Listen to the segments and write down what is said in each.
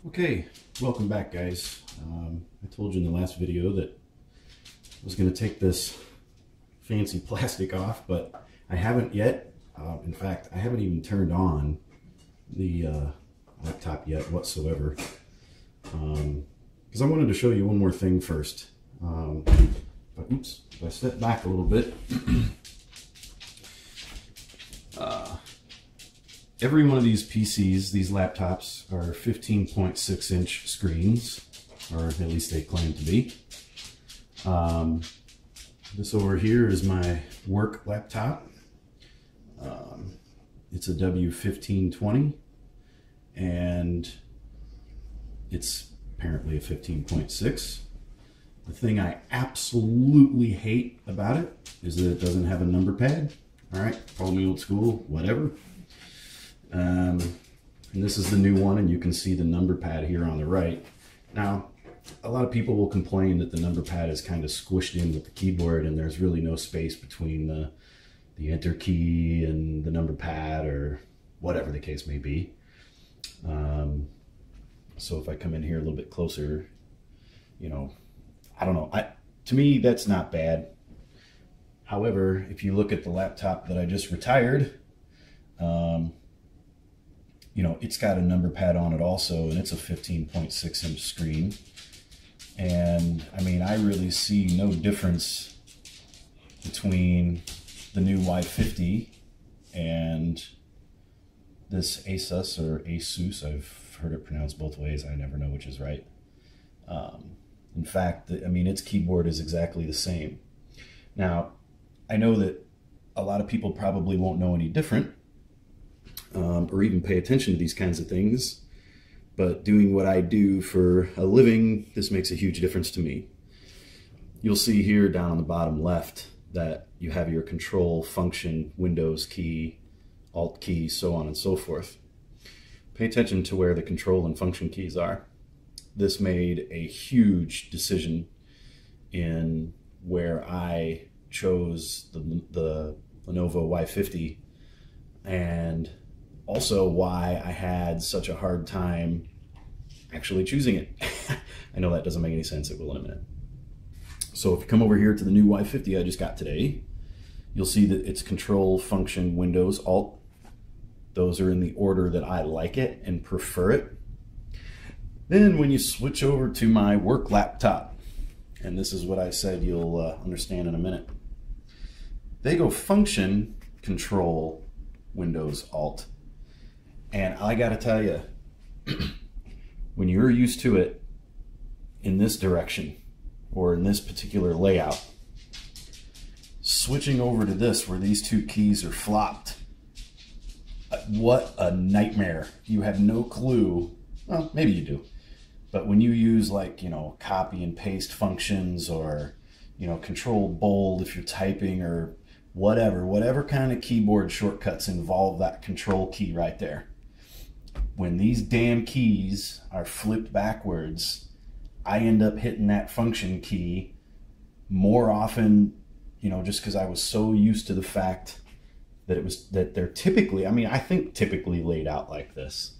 Okay, welcome back, guys. I told you in the last video that I was going to take this fancy plastic off, but I haven't yet. In fact, I haven't even turned on the laptop yet whatsoever, because I wanted to show you one more thing first. But oops, if I step back a little bit, every one of these PCs, these laptops, are 15.6 inch screens, or at least they claim to be. This over here is my work laptop. It's a W1520, and it's apparently a 15.6. The thing I absolutely hate about it is that it doesn't have a number pad. All right, call me old school, whatever. And this is the new one, and you can see the number pad here on the right. Now, a lot of people will complain that the number pad is kind of squished in with the keyboard, and there's really no space between the enter key and the number pad, or whatever the case may be. So if I come in here a little bit closer, you know, I don't know. To me, that's not bad. However, if you look at the laptop that I just retired, you know, it's got a number pad on it also, and it's a 15.6 inch screen. And I mean, I really see no difference between the new Y50 and this Asus or Asus. I've heard it pronounced both ways. I never know which is right. In fact, I mean, its keyboard is exactly the same. Now, I know that a lot of people probably won't know any different, or even pay attention to these kinds of things, but doing what I do for a living, this makes a huge difference to me. You'll see here down on the bottom left that you have your control function, Windows key, Alt key, so on and so forth. Pay attention to where the control and function keys are. This made a huge decision in where I chose the Lenovo Y50, and also why I had such a hard time actually choosing it. I know that doesn't make any sense. It will in a minute. So if you come over here to the new Y50 I just got today, you'll see that it's Control, Function, Windows, Alt. Those are in the order that I like it and prefer it. Then when you switch over to my work laptop, and this is what I said you'll understand in a minute, they go Function, Control, Windows, Alt. And I gotta tell you, when you're used to it in this direction or in this particular layout, switching over to this where these two keys are flopped, what a nightmare. You have no clue. Well, maybe you do. But when you use, like, you know, copy and paste functions, or, you know, control bold if you're typing, or whatever kind of keyboard shortcuts involve that control key right there. When these damn keys are flipped backwards, I end up hitting that function key more often, you know, just because I was so used to the fact that they're typically, I mean, I think typically laid out like this.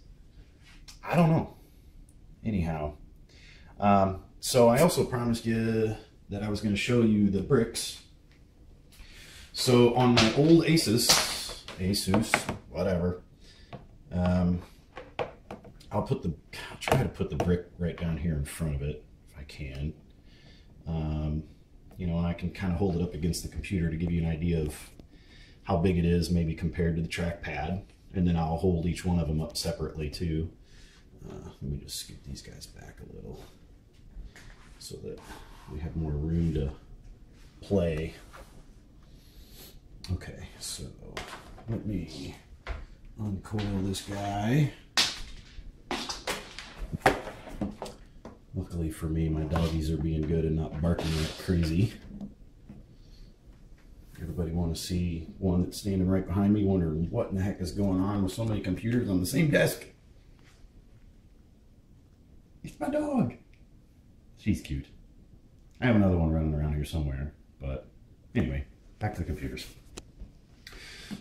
I don't know. Anyhow, so I also promised you that I was going to show you the bricks. So on my old Asus, whatever, I'll try to put the brick right down here in front of it if I can. You know, and I can kind of hold it up against the computer to give you an idea of how big it is, maybe compared to the trackpad. And then I'll hold each one of them up separately too. Let me just scoot these guys back a little so that we have more room to play. Okay, so let me uncoil this guy. Luckily for me, my doggies are being good and not barking like crazy. Everybody want to see one that's standing right behind me, wondering what in the heck is going on with so many computers on the same desk. It's my dog. She's cute. I have another one running around here somewhere, but anyway, back to the computers.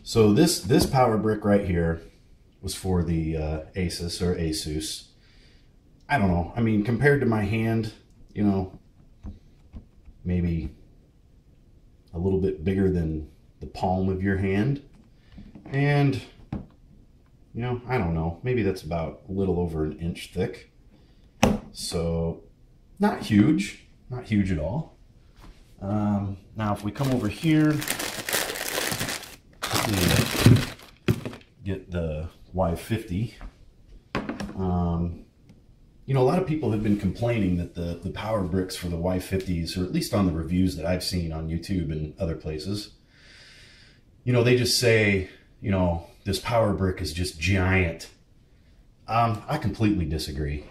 So this power brick right here was for the Asus or Asus. I don't know. I mean, compared to my hand, you know, maybe a little bit bigger than the palm of your hand. And, you know, I don't know. Maybe that's about a little over an inch thick. So, not huge. Not huge at all. Now, if we come over here, get the Y50. You know, a lot of people have been complaining that the power bricks for the Y50s, or at least on the reviews that I've seen on YouTube and other places, you know, they just say, you know, this power brick is just giant. I completely disagree.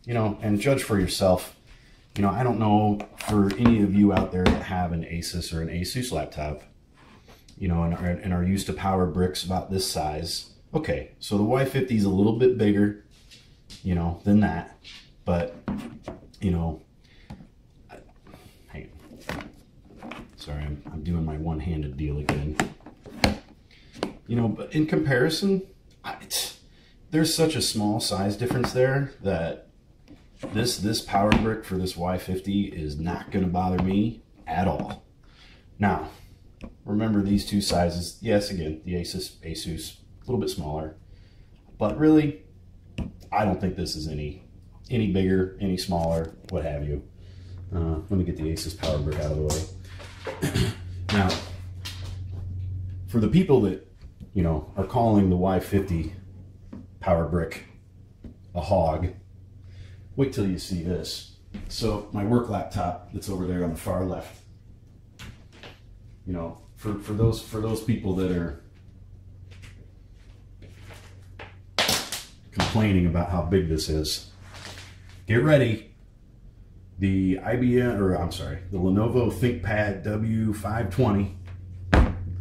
You know, and judge for yourself. You know, I don't know for any of you out there that have an Asus or an Asus laptop, you know, and are used to power bricks about this size. Okay, so the Y50 is a little bit bigger, you know, than that, but, you know, hey, sorry, I'm doing my one-handed deal again. You know, but in comparison, there's such a small size difference there that this power brick for this Y50 is not going to bother me at all. Now, remember these two sizes. Yes, again, the Asus, a little bit smaller, but really, I don't think this is any bigger, any smaller, what have you. Let me get the Asus power brick out of the way. Now, for the people that, you know, are calling the Y50 power brick a hog, wait till you see this. So my work laptop that's over there on the far left, you know, for those people that are complaining about how big this is, get ready. The the Lenovo ThinkPad W520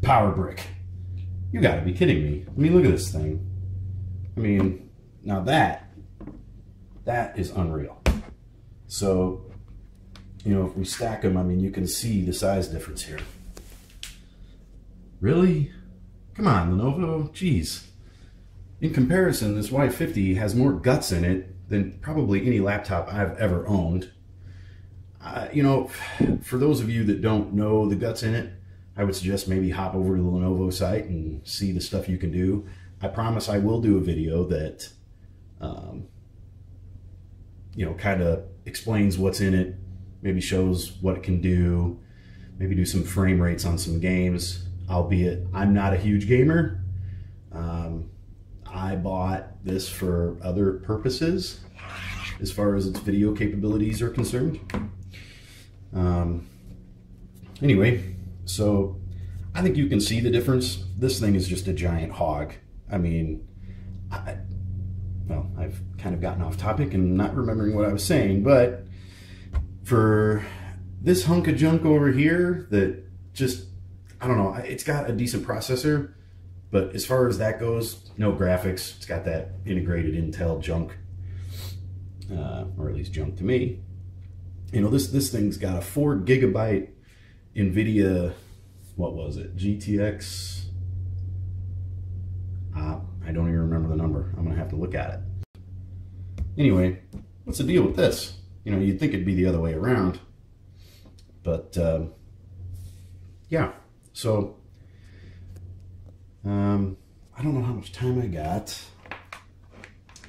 power brick. You gotta be kidding me. I mean, look at this thing. I mean, now that is unreal. So, you know, if we stack them, I mean, you can see the size difference here. Really? Come on, Lenovo, geez. In comparison, this Y50 has more guts in it than probably any laptop I've ever owned. You know, for those of you that don't know the guts in it, I would suggest maybe hop over to the Lenovo site and see the stuff you can do. I promise I will do a video that, you know, kind of explains what's in it, maybe shows what it can do, maybe do some frame rates on some games, albeit I'm not a huge gamer. I bought this for other purposes as far as its video capabilities are concerned. Anyway, so I think you can see the difference. This thing is just a giant hog. I mean, well, I've kind of gotten off topic and not remembering what I was saying, but for this hunk of junk over here that just, I don't know, it's got a decent processor, but as far as that goes, no graphics. It's got that integrated Intel junk, or at least junk to me. You know, this thing's got a 4 GB NVidia, what was it, GTX? I don't even remember the number. I'm gonna have to look at it. Anyway, what's the deal with this? You know, you'd think it'd be the other way around, but yeah. So I don't know how much time I got,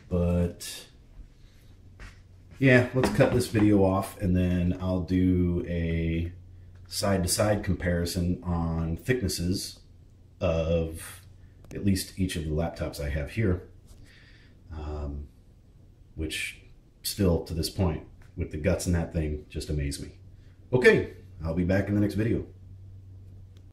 but yeah, let's cut this video off and then I'll do a side-to-side comparison on thicknesses of at least each of the laptops I have here, which still to this point with the guts in that thing just amaze me. Okay, I'll be back in the next video.